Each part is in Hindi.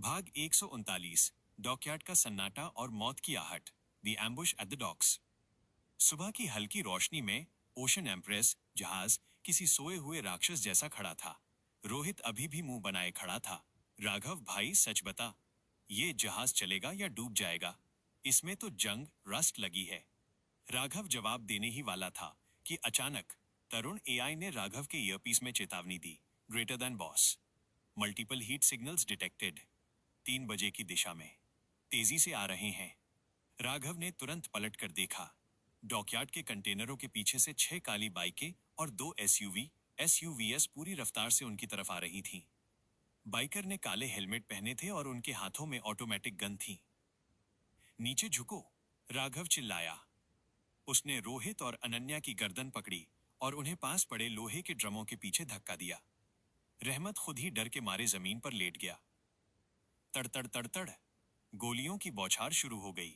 भाग 139। डॉकयार्ड का सन्नाटा और मौत की आहट। The ambush at the docks. सुबह की हल्की रोशनी में ओशन एम्प्रेस जहाज किसी सोए हुए राक्षस जैसा खड़ा था। रोहित अभी भी मुंह बनाए खड़ा था। राघव भाई सच बता, ये जहाज चलेगा या डूब जाएगा? इसमें तो जंग रस्ट लगी है। राघव जवाब देने ही वाला था कि अचानक तरुण एआई ने राघव के ईयरपीस में चेतावनी दी। Greater than boss, multiple heat signals detected. 3 बजे की दिशा में तेजी से आ रहे हैं। राघव ने तुरंत पलट कर देखा। डॉकयार्ड के कंटेनरों के पीछे से 6 काली बाइकें और 2 एसयूवीएस पूरी रफ्तार से उनकी तरफ आ रही थीं। बाइकर ने काले हेलमेट पहने थे और उनके हाथों में ऑटोमेटिक गन थी। नीचे झुको, राघव चिल्लाया। उसने रोहित और अनन्या की गर्दन पकड़ी और उन्हें पास पड़े लोहे के ड्रमों के पीछे धक्का दिया। रहमत खुद ही डर के मारे जमीन पर लेट गया। तड़तड़ तड़तड़ गोलियों की बौछार शुरू हो गई।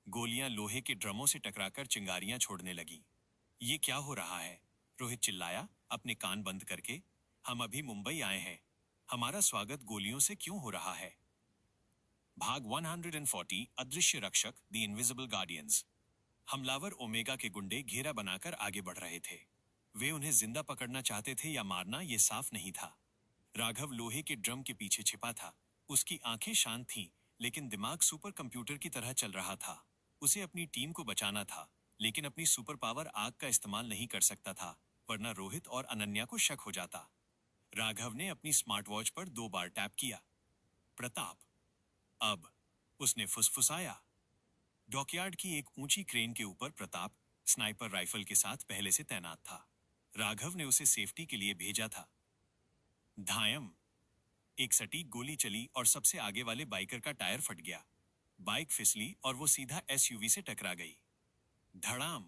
गोलियां लोहे के ड्रमों से टकराकर चिंगारियां छोड़ने लगी। ये क्या हो रहा है? रोहित चिल्लाया, अपने कान बंद करके। हम अभी मुंबई आए हैं। हमारा स्वागत गोलियों से क्यों हो रहा है? भाग 140। अदृश्य रक्षक, द इनविजिबल गार्डियंस। हमलावर ओमेगा के गुंडे घेरा बनाकर आगे बढ़ रहे थे। वे उन्हें जिंदा पकड़ना चाहते थे या मारना, ये साफ नहीं था। राघव लोहे के ड्रम के पीछे छिपा था। उसकी आंखें शांत थीं, लेकिन दिमाग सुपर कंप्यूटर की तरह चल रहा था। उसे अपनी टीम को बचाना था, लेकिन अपनी सुपर पावर आग का इस्तेमाल नहीं कर सकता था, वरना रोहित और अनन्या को शक हो जाता। राघव ने अपनी स्मार्ट वॉच पर 2 बार टैप किया। प्रताप। अब उसने फुसफुसाया। डॉकयार्ड की एक ऊंची क्रेन के ऊपर प्रताप स्नाइपर राइफल के साथ पहले से तैनात था। राघव ने उसे सेफ्टी के लिए भेजा था। धायम। एक सटीक गोली चली और सबसे आगे वाले बाइकर का टायर फट गया। बाइक फिसली और वो सीधा एसयूवी से टकरा गई। धड़ाम।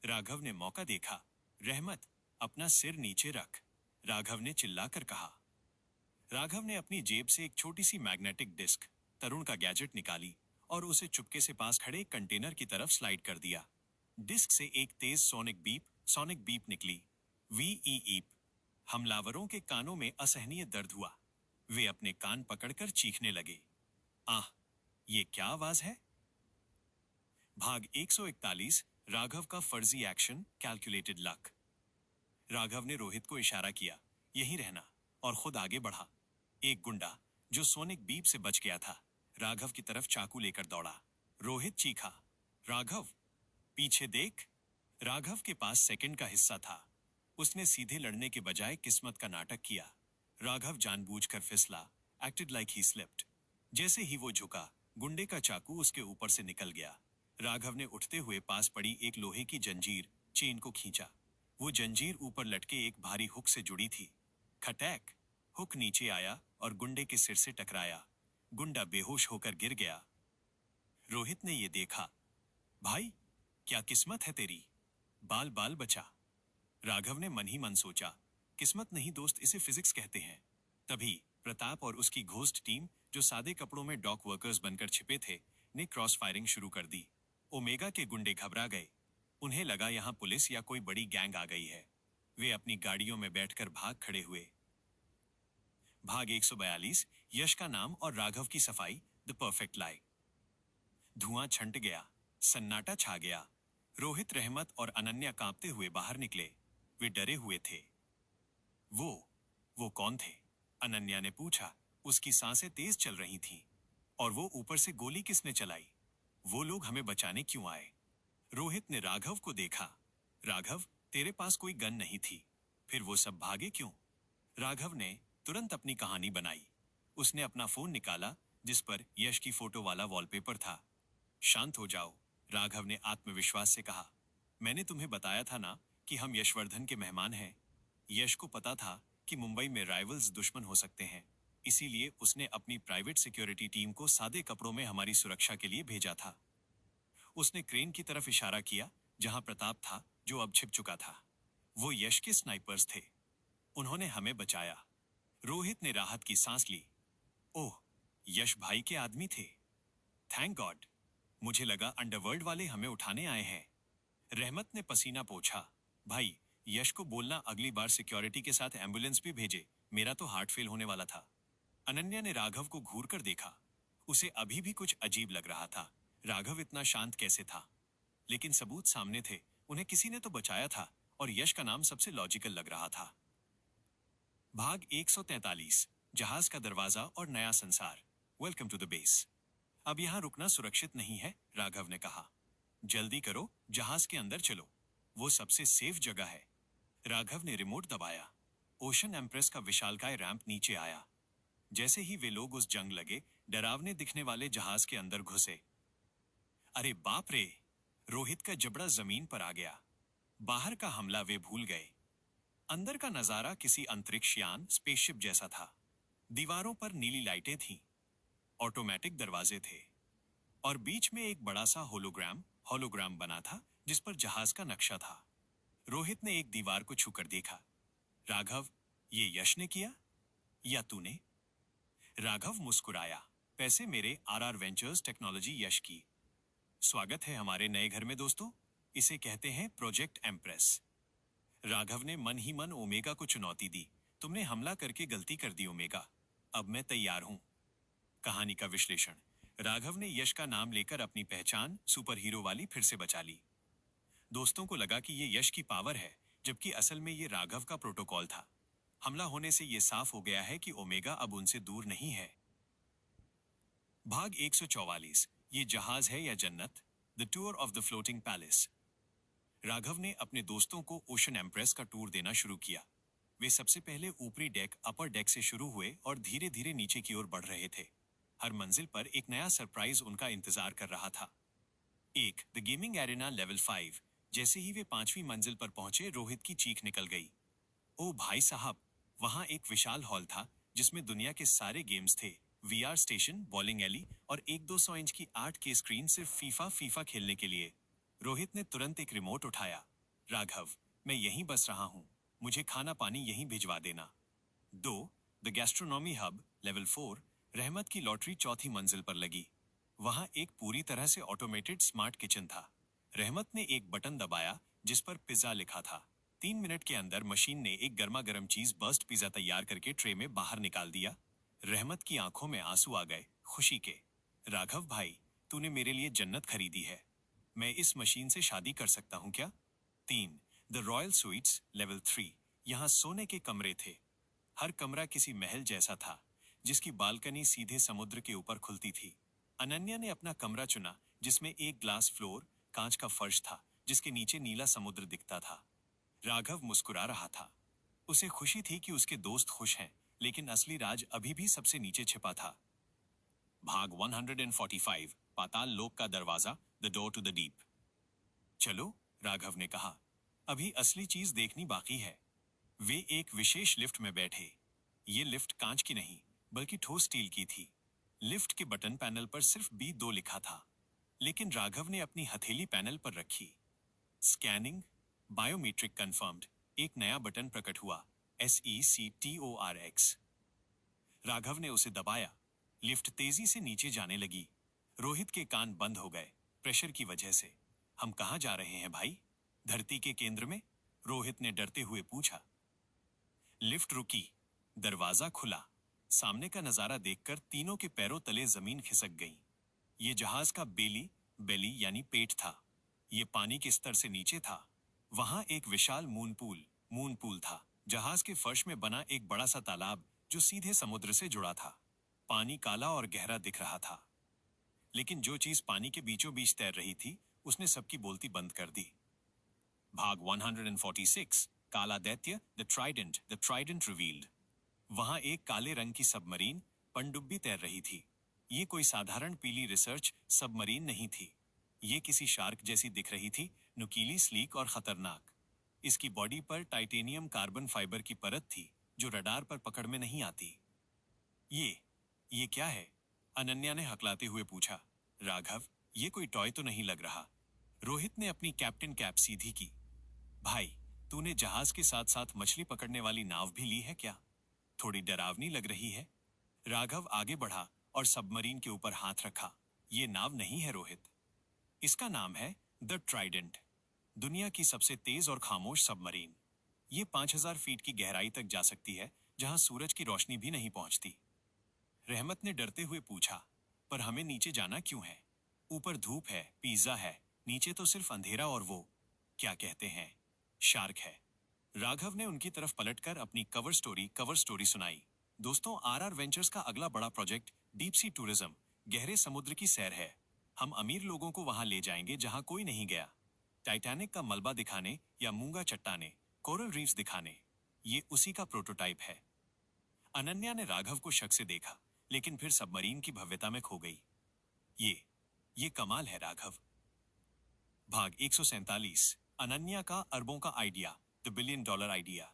राघव ने मौका देखा। रहमत, अपना सिर नीचे रख, राघव ने चिल्लाकर कहा। राघव ने अपनी जेब से एक छोटी सी मैग्नेटिक डिस्क, तरुण का गैजेट, निकाली और उसे चुपके से पास खड़े एक कंटेनर की तरफ स्लाइड कर दिया। डिस्क से एक तेज सोनिक बीप निकली। वीईईप। हमलावरों के कानों में असहनीय दर्द हुआ। वे अपने कान पकड़कर चीखने लगे। आह, ये क्या आवाज है? भाग 141। राघव का फर्जी एक्शन, कैलकुलेटेड लक। राघव ने रोहित को इशारा किया, यहीं रहना, और खुद आगे बढ़ा। एक गुंडा जो सोनिक बीप से बच गया था, राघव की तरफ चाकू लेकर दौड़ा। रोहित चीखा, राघव, पीछे देख। राघव के पास सेकंड का हिस्सा था। उसने सीधे लड़ने के बजाय किस्मत का नाटक किया। राघव जानबूझकर फिसला, एक्टेड लाइक ही स्लिप्ड। जैसे ही वो झुका, गुंडे का चाकू उसके ऊपर से निकल गया। राघव ने उठते हुए पास पड़ी एक लोहे की जंजीर चेन को खींचा। वो जंजीर ऊपर लटके एक भारी हुक से जुड़ी थी। खटैक। हुक नीचे आया और गुंडे के सिर से टकराया। गुंडा बेहोश होकर गिर गया। रोहित ने ये देखा। भाई, क्या किस्मत है तेरी, बाल बाल बचा। राघव ने मन ही मन सोचा, किस्मत नहीं दोस्त, इसे फिजिक्स कहते हैं। तभी प्रताप और उसकी घोस्ट टीम, जो सादे कपड़ों में डॉक वर्कर्स बनकर छिपे थे, ने क्रॉस फायरिंग शुरू कर दी। ओमेगा के गुंडे घबरा गए। उन्हें लगा यहां पुलिस या कोई बड़ी गैंग आ गई है। वे अपनी गाड़ियों में बैठकर भाग खड़े हुए। भाग 142। यश का नाम और राघव की सफाई, द परफेक्ट लाई। धुआं छंट गया। सन्नाटा छा गया। रोहित, रहमत और अनन्या कांपते हुए बाहर निकले। वे डरे हुए थे। वो कौन थे? अनन्या ने पूछा। उसकी सांसें तेज चल रही थीं। और वो ऊपर से गोली किसने चलाई? वो लोग हमें बचाने क्यों आए? रोहित ने राघव को देखा। राघव, तेरे पास कोई गन नहीं थी, फिर वो सब भागे क्यों? राघव ने तुरंत अपनी कहानी बनाई। उसने अपना फोन निकाला, जिस पर यश की फोटो वाला वॉलपेपर था। शांत हो जाओ, राघव ने आत्मविश्वास से कहा। मैंने तुम्हें बताया था ना कि हम यशवर्धन के मेहमान हैं। यश को पता था कि मुंबई में राइवल्स दुश्मन हो सकते हैं, इसीलिए उसने अपनी प्राइवेट सिक्योरिटी टीम को सादे कपड़ों में हमारी सुरक्षा के लिए भेजा था। उसने क्रेन की तरफ इशारा किया, जहां प्रताप था, जो अब छिप चुका था। वो यश के स्नाइपर्स थे। उन्होंने हमें बचाया। रोहित ने राहत की सांस ली। ओह, यश भाई के आदमी थे। Thank God. मुझे लगा अंडरवर्ल्ड वाले हमें उठाने आए हैं। रहमत ने पसीना पोंछा। भाई, यश को बोलना अगली बार सिक्योरिटी के साथ एम्बुलेंस भी भेजे, मेरा तो हार्ट फेल होने वाला था। अनन्या ने राघव को घूर कर देखा। उसे अभी भी कुछ अजीब लग रहा था। राघव इतना शांत कैसे था? लेकिन सबूत सामने थे, उन्हें किसी ने तो बचाया था, और यश का नाम सबसे लॉजिकल लग रहा था। भाग 143, जहाज का दरवाजा और नया संसार। Welcome to the base. अब यहां रुकना सुरक्षित नहीं है, राघव ने कहा। जल्दी करो, जहाज के अंदर चलो, वो सबसे सेफ जगह है। राघव ने रिमोट दबाया। ओशन एम्प्रेस का विशालकाय रैंप नीचे आया। जैसे ही वे लोग उस जंग लगे डरावने दिखने वाले जहाज के अंदर घुसे। अरे बाप रे! रोहित का जबड़ा जमीन पर आ गया। बाहर का हमला वे भूल गए। अंदर का नजारा किसी अंतरिक्ष यान स्पेसशिप जैसा था। दीवारों पर नीली लाइटें थीं, ऑटोमेटिक दरवाजे थे, और बीच में एक बड़ा सा होलोग्राम बना था जिस पर जहाज का नक्शा था। रोहित ने एक दीवार को छूकर देखा। राघव, ये यश ने किया या तूने? राघव मुस्कुराया। पैसे मेरे आरआर वेंचर्स टेक्नोलॉजी यश की। स्वागत है हमारे नए घर में दोस्तों। इसे कहते हैं प्रोजेक्ट एम्प्रेस। राघव ने मन ही मन ओमेगा को चुनौती दी। तुमने हमला करके गलती कर दी ओमेगा। अब मैं तैयार हूं। कहानी का विश्लेषण। राघव ने यश का नाम लेकर अपनी पहचान सुपर हीरो वाली फिर से बचा ली। दोस्तों को लगा कि ये यश की पावर है, जबकि असल में ये राघव का प्रोटोकॉल था। हमला होने से ये साफ हो गया है कि ओमेगा अब उनसे दूर नहीं है। भाग 144, ये जहाज है या जन्नत? The tour of the floating palace. Raghav ने अपने दोस्तों को ओशन एम्प्रेस का टूर देना शुरू किया। वे सबसे पहले ऊपरी डेक अपर डेक से शुरू हुए और धीरे धीरे नीचे की ओर बढ़ रहे थे। हर मंजिल पर एक नया सरप्राइज उनका इंतजार कर रहा था। The gaming arena level 5। जैसे ही वे 5वीं मंजिल पर पहुंचे रोहित की चीख निकल गई। ओ भाई साहब, वहां एक विशाल हॉल था जिसमें दुनिया के सारे गेम्स थे। वीआर स्टेशन, बॉलिंग एली और 1-200 इंच की 8K स्क्रीन सिर्फ फीफा खेलने के लिए। रोहित ने तुरंत एक रिमोट उठाया। राघव, मैं यहीं बस रहा हूं, मुझे खाना पानी यहीं भिजवा देना। The gastronomy hub level 4। रहमत की लॉटरी 4थी मंजिल पर लगी। वहां एक पूरी तरह से ऑटोमेटेड स्मार्ट किचन था। रहमत ने एक बटन दबाया जिस पर पिज्जा लिखा था। 3 मिनट के अंदर मशीन ने एक गर्मा गर्म चीज बर्स्ट पिज्जा तैयार करके ट्रे में बाहर निकाल दिया। रहमत की आंखों में आंसू आ गए, खुशी के। राघव भाई, तूने मेरे लिए जन्नत खरीदी है। मैं इस मशीन से शादी कर सकता हूं क्या? 3 द रॉयल स्वीट्स लेवल 3। यहाँ सोने के कमरे थे। हर कमरा किसी महल जैसा था, जिसकी बालकनी सीधे समुद्र के ऊपर खुलती थी। अनन्या ने अपना कमरा चुना, जिसमें एक ग्लास फ्लोर, कांच का फर्श था, जिसके नीचे नीला समुद्र दिखता था। राघव मुस्कुरा रहा था। उसे खुशी थी कि उसके दोस्त खुश हैं, लेकिन असली राज अभी भी सबसे नीचे छिपा था। भाग 145, पाताल लोक का दरवाजा, the door to the deep. चलो, राघव ने कहा, अभी असली चीज देखनी बाकी है। वे एक विशेष लिफ्ट में बैठे। ये लिफ्ट कांच की नहीं, बल्कि ठोस स्टील की थी। लिफ्ट के बटन पैनल पर सिर्फ B2 लिखा था, लेकिन राघव ने अपनी हथेली पैनल पर रखी। Scanning, biometric confirmed. एक नया बटन प्रकट हुआ, SECTORX। राघव ने उसे दबाया। लिफ्ट तेजी से नीचे जाने लगी। रोहित के कान बंद हो गए, प्रेशर की वजह से। हम कहाँ जा रहे हैं भाई? धरती के केंद्र में? रोहित ने डरते हुए पूछा। लिफ्ट रुकी, दरवाजा खुला। सामने का नजारा देखकर तीनों के पैरों तले जमीन खिसक गई। ये जहाज का बेली यानी पेट था। ये पानी के स्तर से नीचे था। वहां एक विशाल मून पूल था। जहाज के फर्श में बना एक बड़ा सा तालाब जो सीधे समुद्र से जुड़ा था। पानी काला और गहरा दिख रहा था, लेकिन जो चीज पानी के बीचों बीच तैर रही थी उसने सबकी बोलती बंद कर दी। भाग 146, काला दैत्य, द ट्राइडेंट रिवील्ड। वहां एक काले रंग की सबमरीन पनडुब्बी तैर रही थी। ये कोई साधारण पीली रिसर्च सबमरीन नहीं थी। ये किसी शार्क जैसी दिख रही थी, नुकीली, स्लीक और खतरनाक। इसकी बॉडी पर टाइटेनियम कार्बन फाइबर की परत थी जो रडार पर पकड़ में नहीं आती। ये क्या है? अनन्या ने हकलाते हुए पूछा। राघव, ये कोई टॉय तो नहीं लग रहा। रोहित ने अपनी कैप्टन कैप सीधी की। भाई, तूने जहाज के साथ साथ मछली पकड़ने वाली नाव भी ली है क्या? थोड़ी डरावनी लग रही है। राघव आगे बढ़ा और सबमरीन के ऊपर हाथ रखा। ये नाव नहीं है रोहित, इसका नाम है द ट्राइडेंट, दुनिया की सबसे तेज और खामोश सबमरीन। ये 5000 फीट की गहराई तक जा सकती है, जहां सूरज की रोशनी भी नहीं पहुंचती। रहमत ने डरते हुए पूछा, पर हमें नीचे जाना क्यों है? ऊपर धूप है, पिज्जा है, नीचे तो सिर्फ अंधेरा और वो क्या कहते हैं, शार्क है। राघव ने उनकी तरफ पलटकर अपनी कवर स्टोरी सुनाई। दोस्तों, आरआर वेंचर्स का अगला बड़ा प्रोजेक्ट डीप सी टूरिज्म, गहरे समुद्र की सैर है। हम अमीर लोगों को वहां ले जाएंगे जहां कोई नहीं गया। टाइटैनिक का मलबा दिखाने या मूंगा चट्टाने, कोरल रीफ्स दिखाने। ये उसी का प्रोटोटाइप है। अनन्या ने राघव को शक से देखा, लेकिन फिर सबमरीन की भव्यता में खो गई। ये कमाल है राघव। भाग 147। अनन्या का अरबों का idea, the billion dollar idea.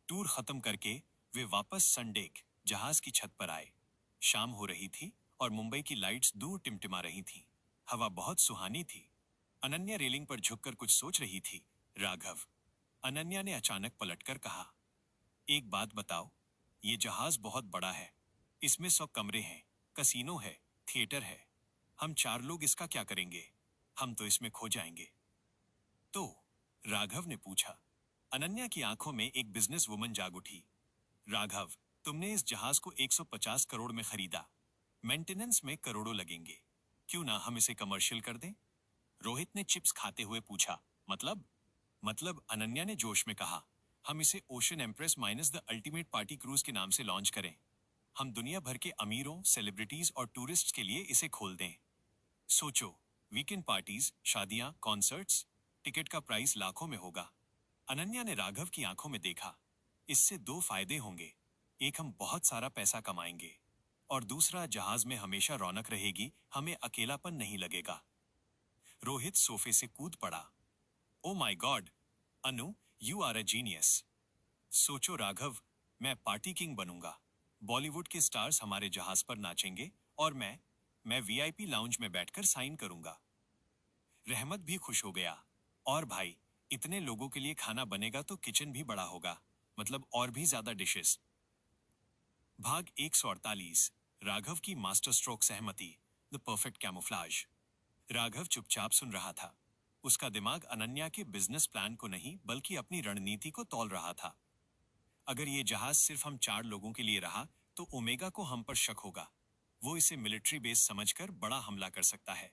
Tour खत्म करके वे वापस सनडेक जहाज की छत पर आए। शाम हो रही थी और मुंबई की लाइट्स दूर टिमटिमा रही थीं। हवा बहुत सुहानी थी। अनन्या रेलिंग पर झुककर कुछ सोच रही थी। राघव, अनन्या ने अचानक पलटकर कहा, एक बात बताओ, ये जहाज बहुत बड़ा है। इसमें 100 कमरे हैं, कसीनो है, थिएटर है। हम 4 लोग इसका क्या करेंगे? हम तो इसमें खो जाएंगे। तो? राघव ने पूछा। अनन्या की आंखों में एक बिजनेस वुमन जाग उठी। राघव, तुमने इस जहाज को 150 करोड़ में खरीदा। मेंटेनेंस में करोड़ों लगेंगे। क्यों ना हम इसे कमर्शियल कर दें? रोहित ने चिप्स खाते हुए पूछा। मतलब अनन्या ने जोश में कहा, हम इसे ocean empress minus the ultimate party cruise के नाम से लॉन्च करें। हम दुनिया भर के अमीरों, सेलिब्रिटीज और टूरिस्ट्स के लिए इसे खोल दें। सोचो, वीकेंड पार्टीज, शादियां, कॉन्सर्ट्स। टिकट का प्राइस लाखों में होगा। अनन्या ने राघव की आंखों में देखा। इससे 2 फायदे होंगे। एक, हम बहुत सारा पैसा कमाएंगे, और दूसरा, जहाज में हमेशा रौनक रहेगी, हमें अकेलापन नहीं लगेगा। रोहित सोफे से कूद पड़ा। Oh my God, Anu, you are a genius. सोचो राघव, मैं पार्टी किंग बनूंगा। बॉलीवुड के स्टार्स हमारे जहाज पर नाचेंगे और मैं वीआईपी लाउंज में बैठकर साइन करूंगा। रहमत भी खुश हो गया। और भाई, इतने लोगों के लिए खाना बनेगा तो किचन भी बड़ा होगा, मतलब और भी ज्यादा डिशेस। भाग 148। राघव की मास्टर स्ट्रोक सहमति, द परफेक्ट कैमोफ्लाज। राघव चुपचाप सुन रहा था। उसका दिमाग अनन्या के बिजनेस प्लान को नहीं, बल्कि अपनी रणनीति को तौल रहा था। अगर ये जहाज सिर्फ हम 4 लोगों के लिए रहा तो ओमेगा को हम पर शक होगा। वो इसे मिलिट्री बेस समझकर बड़ा हमला कर सकता है।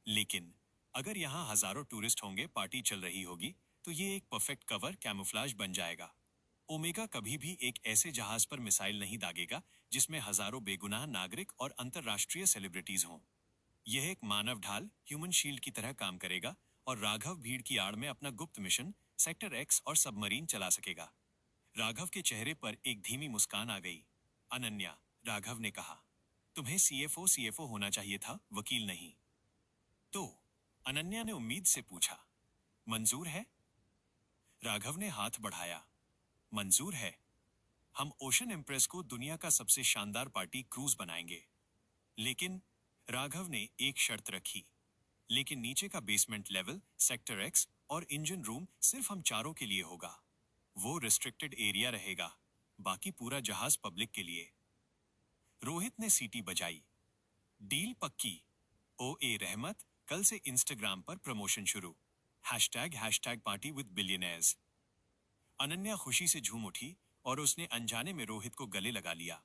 लेकिन अगर यहाँ हजारों टूरिस्ट होंगे, पार्टी चल रही होगी, तो ये एक परफेक्ट कवर कैमोफ्लाज बन जाएगा। ओमेगा कभी भी एक ऐसे जहाज पर मिसाइल नहीं दागेगा जिसमें हजारों बेगुनाह नागरिक और अंतर्राष्ट्रीय सेलिब्रिटीज हों। यह एक मानव ढाल, ह्यूमन शील्ड की तरह काम करेगा, और राघव भीड़ की आड़ में अपना गुप्त मिशन, सेक्टर एक्स और सबमरीन चला सकेगा। राघव के चेहरे पर एक धीमी मुस्कान आ गई। अनन्या, राघव ने कहा, तुम्हें सीएफओ होना चाहिए था, वकील नहीं। तो? अनन्या ने उम्मीद से पूछा। मंजूर है? राघव ने हाथ बढ़ाया। मंजूर है। हम ओशन एम्प्रेस को दुनिया का सबसे शानदार पार्टी क्रूज बनाएंगे। लेकिन राघव ने एक शर्त रखी। लेकिन नीचे का बेसमेंट लेवल, सेक्टर एक्स और इंजन रूम सिर्फ हम 4 के लिए होगा। वो रिस्ट्रिक्टेड एरिया रहेगा, बाकी पूरा जहाज पब्लिक के लिए। रोहित ने सीटी बजाई। डील पक्की। ओ ए रहमत, कल से इंस्टाग्राम पर प्रमोशन शुरू। Hashtag party with billionaires. Ananya खुशी से झूम उठी और उसने अनजाने में रोहित को गले लगा लिया।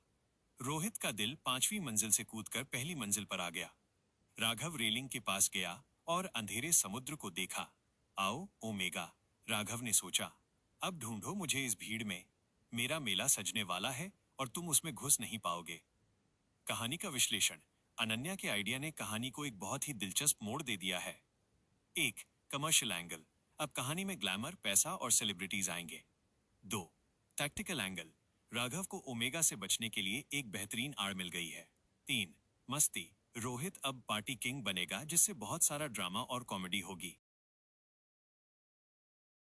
रोहित का दिल 5वीं मंजिल से कूदकर पहली मंजिल पर आ गया। राघव रेलिंग के पास गया और अंधेरे समुद्र को देखा। आओ ओमेगा, राघव ने सोचा। अब ढूंढो मुझे इस भीड़ में। मेरा मेला सजने वाला है और तुम उसमें घुस नहीं पाओगे। कहानी का विश्लेषण। अनन्या के आइडिया ने कहानी को एक बहुत ही दिलचस्प मोड़ दे दिया है। 1, कमर्शियल एंगल। अब कहानी में ग्लैमर, पैसा और सेलिब्रिटीज आएंगे। 2, टैक्टिकल एंगल। राघव को ओमेगा से बचने के लिए एक बेहतरीन आड़ मिल गई है। 3, मस्ती। रोहित अब पार्टी किंग बनेगा, जिससे बहुत सारा ड्रामा और कॉमेडी होगी।